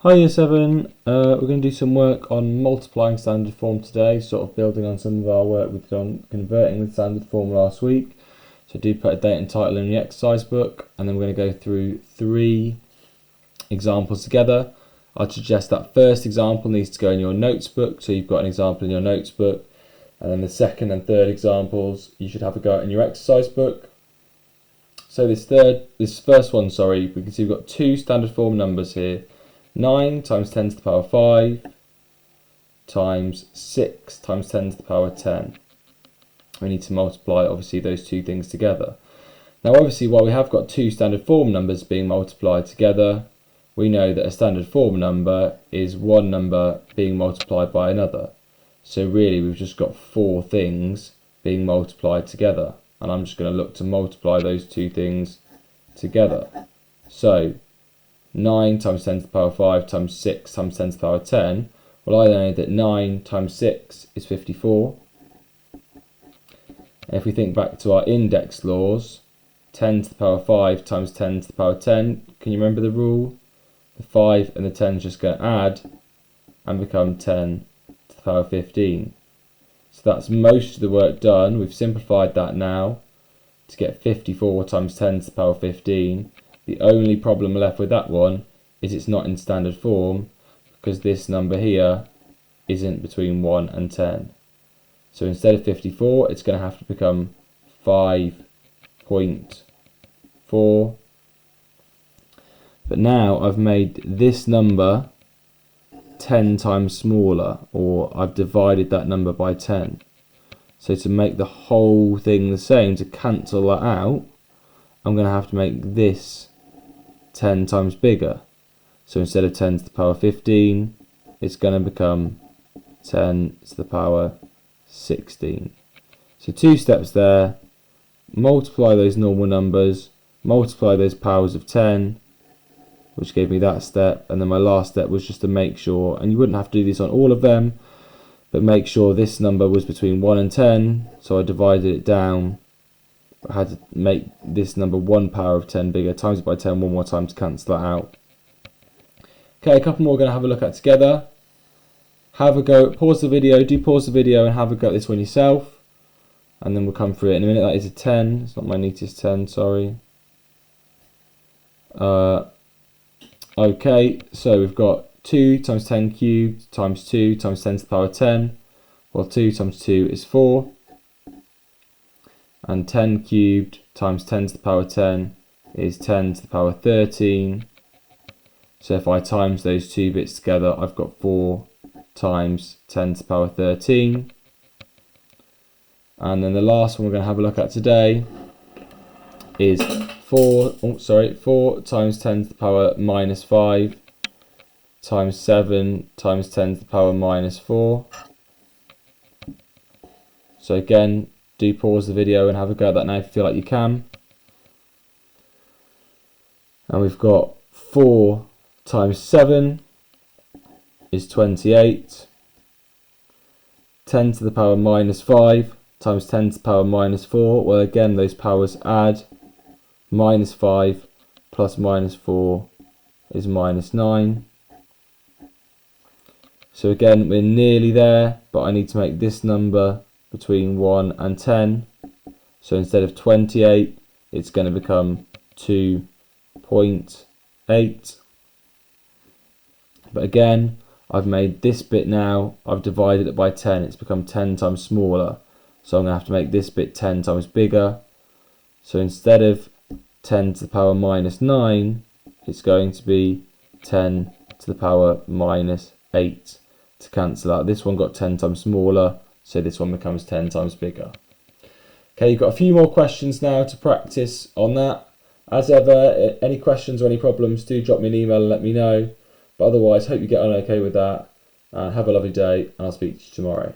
Hi Year 7, we're going to do some work on multiplying standard form today, sort of building on some of our work we've done converting the standard form last week. So do put a date and title in the exercise book, and then we're going to go through 3 examples together. I'd suggest that first example needs to go in your notes book, so you've got an example in your notes book, and then the second and third examples you should have a go at in your exercise book. So this first one, we can see we've got 2 standard form numbers here. 9 times 10 to the power 5 times 6 times 10 to the power 10. We need to multiply obviously those 2 things together. Now obviously while we have got 2 standard form numbers being multiplied together, we know that a standard form number is one number being multiplied by another. So really we've just got 4 things being multiplied together, and I'm just going to look to multiply those 2 things together. So 9 times 10 to the power 5 times 6 times 10 to the power 10. Well, I know that 9 times 6 is 54. And if we think back to our index laws, 10 to the power 5 times 10 to the power 10, can you remember the rule? The 5 and the 10 is just going to add and become 10 to the power 15. So that's most of the work done. We've simplified that now to get 54 times 10 to the power 15. The only problem left with that one is it's not in standard form, because this number here isn't between 1 and 10. So instead of 54, it's going to have to become 5.4. But now I've made this number 10 times smaller, or I've divided that number by 10. So to make the whole thing the same, to cancel that out, I'm going to have to make this 10 times bigger. So instead of 10 to the power 15, it's going to become 10 to the power 16. So 2 steps there. Multiply those normal numbers, multiply those powers of 10, which gave me that step, and then my last step was just to make sure, and you wouldn't have to do this on all of them, but make sure this number was between 1 and 10, so I divided it down. I had to make this number 1 power of 10 bigger, times it by 10 one more time to cancel that out. Okay, a couple more we're going to have a look at together. Have a go, pause the video and have a go at this one yourself, and then we'll come through it in a minute. That is a 10, it's not my neatest 10, sorry. Okay, so we've got 2 times 10 cubed times 2 times 10 to the power 10. Well, 2 times 2 is 4. And 10 cubed times 10 to the power 10 is 10 to the power 13. So if I times those 2 bits together, I've got 4 times 10 to the power 13. And then the last one we're going to have a look at today is 4 times 10 to the power minus 5 times 7 times 10 to the power minus 4. So again, do pause the video and have a go at that now if you feel like you can. And we've got 4 times 7 is 28. 10 to the power minus 5 times 10 to the power minus 4. Well, again, those powers add. Minus 5 plus minus 4 is minus 9. So again, we're nearly there, but I need to make this number between 1 and 10. So instead of 28, it's going to become 2.8. But again, I've made this bit now, I've divided it by 10, it's become 10 times smaller. So I'm going to have to make this bit 10 times bigger. So instead of 10 to the power minus 9, it's going to be 10 to the power minus 8 to cancel out. This one got 10 times smaller, so this one becomes 10 times bigger. Okay, you've got a few more questions now to practice on that. As ever, any questions or any problems, do drop me an email and let me know. But otherwise, hope you get on okay with that. And have a lovely day, and I'll speak to you tomorrow.